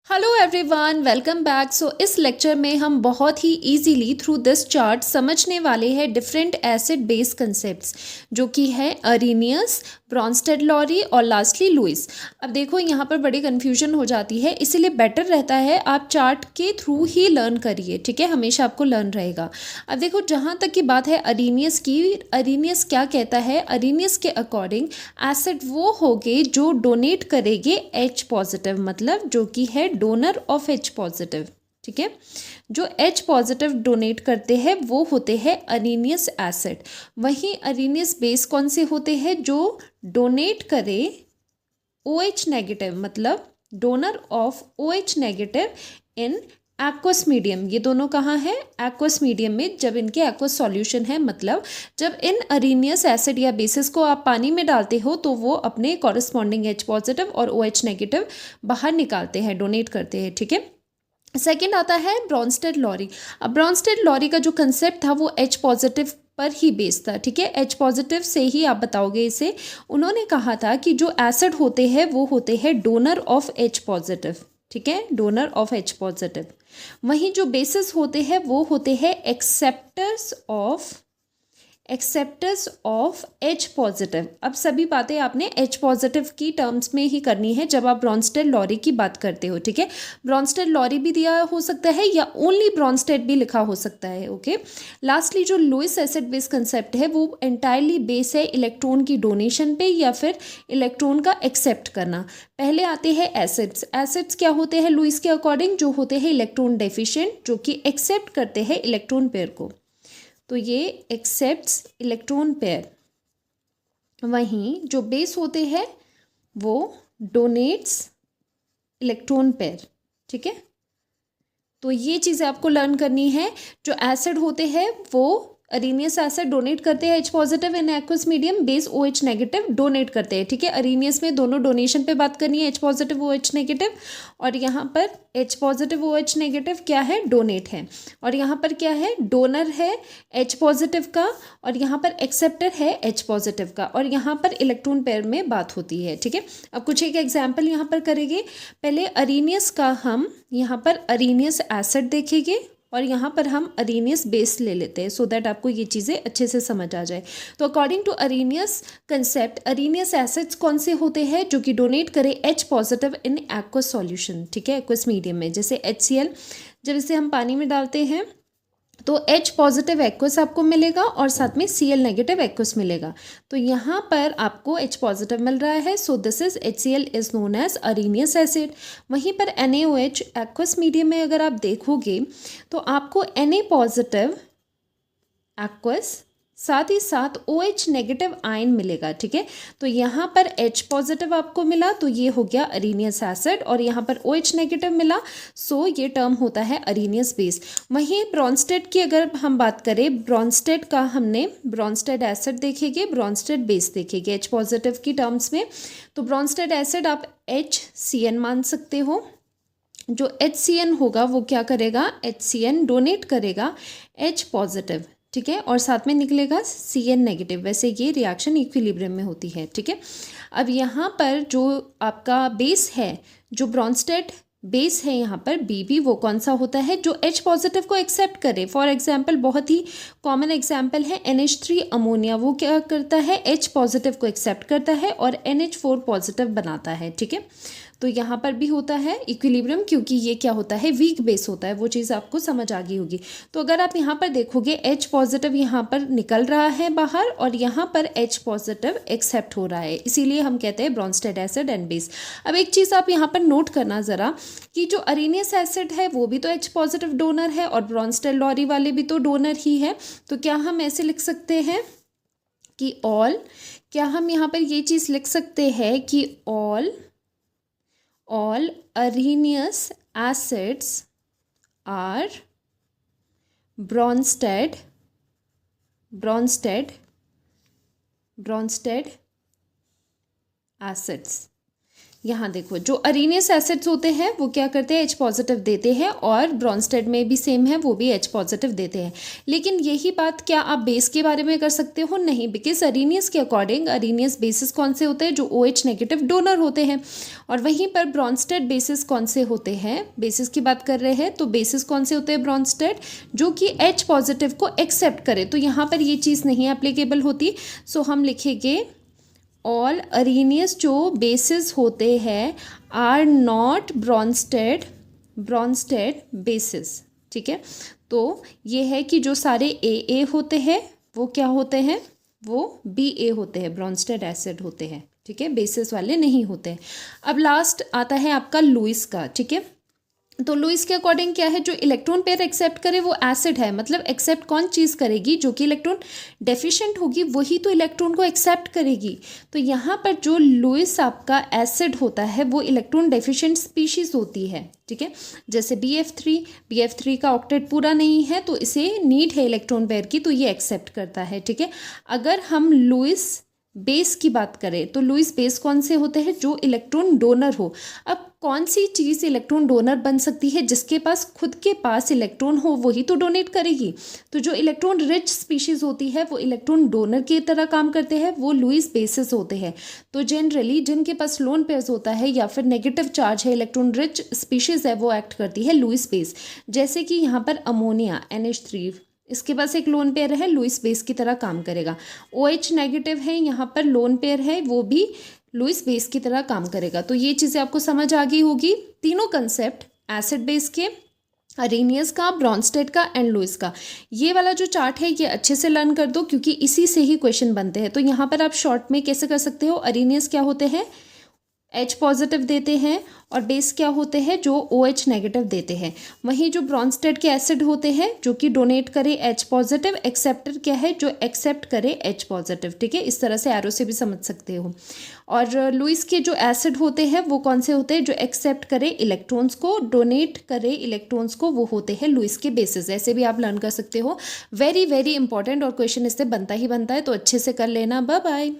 Hello everyone, welcome back. इस lecture में हम बहुत ही इजीली थ्रू दिस चार्ट समझने वाले हैं डिफरेंट एसिड बेस कंसेप्ट्स, जो कि है अरेनियस, ब्रॉन्स्टेड लॉरी और लास्टली लुईस। अब देखो यहाँ पर बड़ी कन्फ्यूजन हो जाती है, इसीलिए बेटर रहता है आप चार्ट के थ्रू ही लर्न करिए, ठीक है। हमेशा आपको लर्न रहेगा। अब देखो जहाँ तक की बात है अरेनियस की, अरेनियस क्या कहता है? अरेनियस के अकॉर्डिंग एसिड वो होंगे जो डोनेट करेंगे H पॉजिटिव, मतलब जो कि है डोनर ऑफ H पॉजिटिव, ठीक है। जो H पॉजिटिव डोनेट करते हैं वो होते हैं अरेनियस एसिड। वहीं अरेनियस बेस कौन से होते हैं? जो डोनेट करे OH नेगेटिव, मतलब donor of OH negative in aqueous medium. ये दोनों कहाँ है? एक्वस मीडियम में, जब इनके एक्वस सॉल्यूशन है, मतलब जब इन अरेनियस एसिड या बेसिस को आप पानी में डालते हो तो वो अपने कॉरस्पॉन्डिंग H पॉजिटिव और OH नेगेटिव बाहर निकालते हैं, डोनेट करते हैं, ठीक है। सेकेंड आता है ब्रॉन्स्टेड लॉरी। अब ब्रॉन्स्टेड लॉरी का जो कंसेप्ट था वो H पॉजिटिव पर ही बेस था, ठीक है। H पॉजिटिव से ही आप बताओगे इसे। उन्होंने कहा था कि जो एसिड होते हैं वो होते हैं डोनर ऑफ H पॉजिटिव, ठीक है, डोनर ऑफ H पॉजिटिव। वहीं जो बेसिस होते हैं वो होते हैं एक्सेप्टर्स ऑफ H पॉजिटिव। अब सभी बातें आपने H पॉजिटिव की टर्म्स में ही करनी है जब आप ब्रॉन्स्टेड लॉरी की बात करते हो, ठीक है। ब्रॉन्स्टेड लॉरी भी दिया हो सकता है या ओनली ब्रॉन्स्टेड भी लिखा हो सकता है, ओके। लास्टली जो लुईस एसिड बेस कंसेप्ट है वो एंटायरली बेस है इलेक्ट्रॉन की डोनेशन पे या फिर इलेक्ट्रॉन का एक्सेप्ट करना। पहले आते हैं एसिड्स। एसिड्स क्या होते हैं लुईस के अकॉर्डिंग? जो होते हैं इलेक्ट्रॉन डेफिशिएंट, जो कि एक्सेप्ट करते हैं इलेक्ट्रॉन पेयर को, तो ये एक्सेप्ट्स इलेक्ट्रॉन पेयर। वहीं जो बेस होते हैं वो डोनेट्स इलेक्ट्रॉन पेयर, ठीक है। तो ये चीज़ें आपको लर्न करनी है। जो एसिड होते हैं वो अरेनियस एसिड डोनेट करते हैं H positive in aqueous medium, base OH negative donate करते हैं, ठीक है। अरेनियस में दोनों डोनेशन पे बात करनी है, H पॉजिटिव OH नेगेटिव, और यहाँ पर H पॉजिटिव OH नेगेटिव क्या है? डोनेट है। और यहाँ पर क्या है? डोनर है H पॉजिटिव का, और यहाँ पर एक्सेप्टर है H पॉजिटिव का, और यहाँ पर इलेक्ट्रॉन पेयर में बात होती है, ठीक है। अब कुछ एक एग्जाम्पल यहाँ पर करेंगे। पहले अरेनियस का हम यहाँ पर अरेनियस एसिड देखेंगे और यहाँ पर हम अरेनियस बेस ले लेते हैं, सो दैट आपको ये चीज़ें अच्छे से समझ आ जाए। तो according to Arrhenius concept, Arrhenius acids कौन से होते हैं? जो कि डोनेट करे H positive in aqueous solution, ठीक है, एक्वस मीडियम में। जैसे HCl, जब इसे हम पानी में डालते हैं तो H पॉजिटिव एक्वस आपको मिलेगा और साथ में Cl नेगेटिव एक्वस मिलेगा। तो यहाँ पर आपको H पॉजिटिव मिल रहा है, so this is HCl is known as Arrhenius acid. वहीं पर NaOH एक्वस मीडियम में अगर आप देखोगे तो आपको Na पॉजिटिव एक्वस साथ ही साथ OH नेगेटिव आयन मिलेगा, ठीक है। तो यहाँ पर H पॉजिटिव आपको मिला तो ये हो गया अरेनियस एसिड, और यहाँ पर OH नेगेटिव मिला, सो ये टर्म होता है अरेनियस बेस। वहीं ब्रॉन्स्टेड की अगर हम बात करें, ब्रॉन्स्टेड का हमने ब्रॉन्स्टेड एसिड देखेंगे, ब्रॉन्स्टेड बेस देखेंगे H पॉजिटिव की टर्म्स में। तो ब्रॉन्स्टेड एसिड आप HCN मान सकते हो। जो HCN होगा वो क्या करेगा? HCN डोनेट करेगा H पॉजिटिव, ठीक है, और साथ में निकलेगा Cn नेगेटिव। वैसे ये रिएक्शन इक्विलिब्रियम में होती है, ठीक है। अब यहाँ पर जो आपका बेस है, जो ब्रॉन्स्टेड बेस है यहाँ पर Bb, वो कौन सा होता है? जो H पॉजिटिव को एक्सेप्ट करे। फॉर एग्जाम्पल, बहुत ही कॉमन एग्जाम्पल है NH3 अमोनिया। वो क्या करता है? H पॉजिटिव को एक्सेप्ट करता है और NH4 पॉजिटिव बनाता है, ठीक है। तो यहाँ पर भी होता है इक्विलिब्रियम, क्योंकि ये क्या होता है? वीक बेस होता है। वो चीज़ आपको समझ आ गई होगी। तो अगर आप यहाँ पर देखोगे H पॉजिटिव यहाँ पर निकल रहा है बाहर और यहाँ पर H पॉजिटिव एक्सेप्ट हो रहा है, इसीलिए हम कहते हैं ब्रॉन्स्टेड एसिड एंड बेस। अब एक चीज़ आप यहाँ पर नोट करना ज़रा, कि जो अरेनियस एसिड है वो भी तो H पॉजिटिव डोनर है और ब्रॉन्स्टेड लॉरी वाले भी तो डोनर ही है। तो क्या हम ऐसे लिख सकते हैं कि ऑल, क्या हम यहाँ पर ये चीज़ लिख सकते हैं कि all areneous acids are bronsted acids। यहाँ देखो जो अरीनियस एसिड्स होते हैं वो क्या करते हैं, एच पॉजिटिव देते हैं, और ब्रॉन्स्टेड में भी सेम है, वो भी एच पॉजिटिव देते हैं। लेकिन यही बात क्या आप बेस के बारे में कर सकते हो? नहीं, बिकॉज अरीनियस के अकॉर्डिंग अरीनियस बेसिस कौन से होते हैं, जो OH नेगेटिव डोनर होते हैं, और वहीं पर ब्रॉन्स्टेड बेसिस कौन से होते हैं, बेसिस की बात कर रहे हैं तो बेसिस कौन से होते हैं ब्रॉन्स्टेड, जो कि एच पॉजिटिव को एक्सेप्ट करे। तो यहाँ पर ये चीज़ नहीं एप्लीकेबल होती। सो हम लिखेंगे ऑल अरीनियस जो बेसिस होते हैं आर नॉट ब्रॉन्स्टेड बेसिस। ठीक है, तो ये है कि जो सारे AA होते हैं वो क्या होते हैं, वो BA होते हैं, ब्रॉन्स्टेड एसिड होते हैं। ठीक है, बेसिस वाले नहीं होते हैं। अब लास्ट आता है आपका लुईस का। ठीक है, तो लुईस के अकॉर्डिंग क्या है, जो इलेक्ट्रॉन पेयर एक्सेप्ट करे वो एसिड है, मतलब एक्सेप्ट कौन चीज़ करेगी, जो कि इलेक्ट्रॉन डेफिशिएंट होगी वही तो इलेक्ट्रॉन को एक्सेप्ट करेगी। तो यहाँ पर जो लुईस आपका एसिड होता है वो इलेक्ट्रॉन डेफिशिएंट स्पीशीज होती है। ठीक है, जैसे BF3 का ऑक्टेट पूरा नहीं है तो इसे नीड है इलेक्ट्रॉन पेयर की, तो ये एक्सेप्ट करता है। ठीक है, अगर हम लुईस बेस की बात करें तो लुईस बेस कौन से होते हैं, जो इलेक्ट्रॉन डोनर हो। अब कौन सी चीज़ इलेक्ट्रॉन डोनर बन सकती है, जिसके पास खुद के पास इलेक्ट्रॉन हो वही तो डोनेट करेगी। तो जो इलेक्ट्रॉन रिच स्पीशीज होती है वो इलेक्ट्रॉन डोनर की तरह काम करते हैं, वो लुईस बेसिस होते हैं। तो जनरली जिनके पास लोन पेयर्स होता है या फिर नेगेटिव चार्ज है, इलेक्ट्रॉन रिच स्पीशीज है, वो एक्ट करती है लुईस बेस। जैसे कि यहाँ पर अमोनिया NH3, इसके पास एक लोन पेयर है, लुईस बेस की तरह काम करेगा। OH नेगेटिव है, यहाँ पर लोन पेयर है, वो भी लुईस बेस की तरह काम करेगा। तो ये चीज़ें आपको समझ आ गई होगी, तीनों कंसेप्ट, एसिड बेस के, अरीनियस का, ब्रॉन्स्टेड का एंड लुईस का। ये वाला जो चार्ट है ये अच्छे से लर्न कर दो, क्योंकि इसी से ही क्वेश्चन बनते हैं। तो यहाँ पर आप शॉर्ट में कैसे कर सकते हो, अरीनियस क्या होते हैं, H पॉजिटिव देते हैं, और बेस क्या होते हैं, जो OH नेगेटिव देते हैं। वहीं जो ब्रॉन्स्टेड के एसिड होते हैं जो कि डोनेट करे H पॉजिटिव, एक्सेप्टर क्या है, जो एक्सेप्ट करे H पॉजिटिव। ठीक है, इस तरह से एरो से भी समझ सकते हो। और लुईस के जो एसिड होते हैं वो कौन से होते हैं, जो एक्सेप्ट करे इलेक्ट्रॉन्स को, डोनेट करे इलेक्ट्रॉन्स को, वो होते हैं लुईस के बेसिस। ऐसे भी आप लर्न कर सकते हो। वेरी वेरी इंपॉर्टेंट, और क्वेश्चन इससे बनता ही बनता है, तो अच्छे से कर लेना। Bye bye.